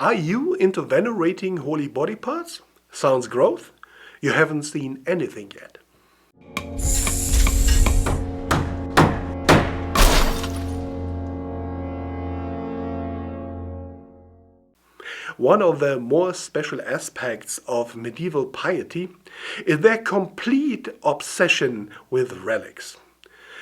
Are you into venerating holy body parts? Sounds growth? You haven't seen anything yet. One of the more special aspects of medieval piety is their complete obsession with relics.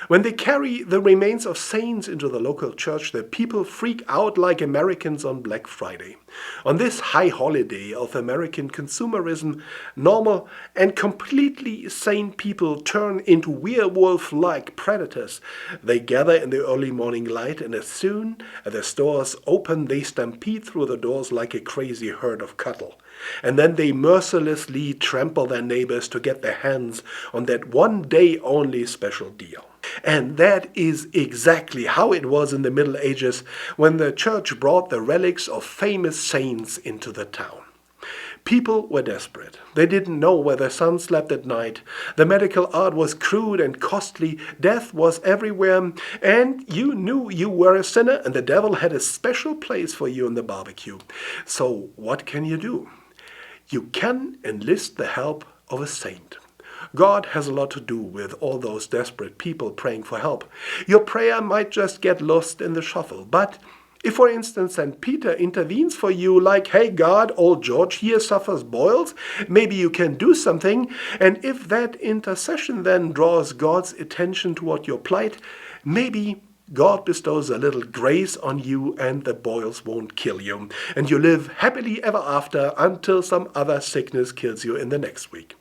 When they carry the remains of saints into the local church, the people freak out like Americans on Black Friday. On this high holiday of American consumerism, normal and completely sane people turn into werewolf-like predators. They gather in the early morning light, and as soon as the stores open, they stampede through the doors like a crazy herd of cattle. And then they mercilessly trample their neighbors to get their hands on that one day only special deal. And that is exactly how it was in the Middle Ages when the church brought the relics of famous saints into the town. People were desperate. They didn't know where their son slept at night. The medical art was crude and costly. Death was everywhere. And you knew you were a sinner, and the devil had a special place for you in the barbecue. So what can you do? You can enlist the help of a saint. God has a lot to do with all those desperate people praying for help. Your prayer might just get lost in the shuffle, but if, for instance, St. Peter intervenes for you like, hey God, old George here suffers boils, maybe you can do something, and if that intercession then draws God's attention toward your plight, maybe God bestows a little grace on you and the boils won't kill you, and you live happily ever after until some other sickness kills you in the next week.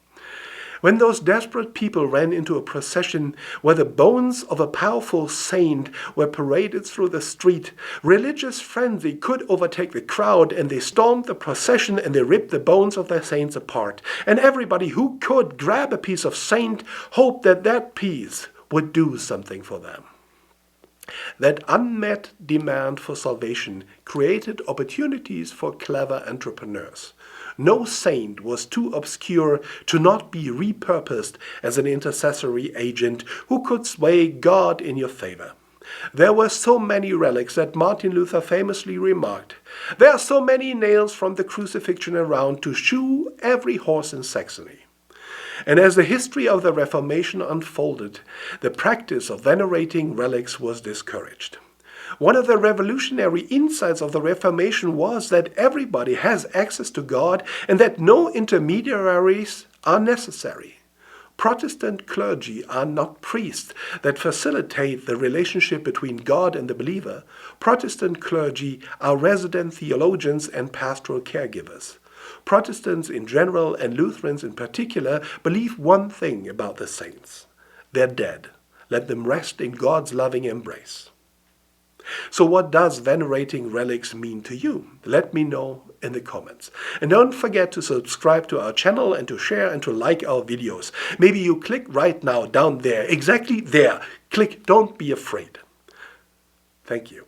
When those desperate people ran into a procession where the bones of a powerful saint were paraded through the street, religious frenzy could overtake the crowd, and they stormed the procession and they ripped the bones of their saints apart. And everybody who could grab a piece of saint hoped that that piece would do something for them. That unmet demand for salvation created opportunities for clever entrepreneurs. No saint was too obscure to not be repurposed as an intercessory agent who could sway God in your favor. There were so many relics that Martin Luther famously remarked, "There are so many nails from the crucifixion around to shoe every horse in Saxony." And as the history of the Reformation unfolded, the practice of venerating relics was discouraged. One of the revolutionary insights of the Reformation was that everybody has access to God and that no intermediaries are necessary. Protestant clergy are not priests that facilitate the relationship between God and the believer. Protestant clergy are resident theologians and pastoral caregivers. Protestants in general and Lutherans in particular believe one thing about the saints. They're dead. Let them rest in God's loving embrace. So what does venerating relics mean to you? Let me know in the comments. And don't forget to subscribe to our channel and to share and to like our videos. Maybe you click right now down there, exactly there. Click, don't be afraid. Thank you.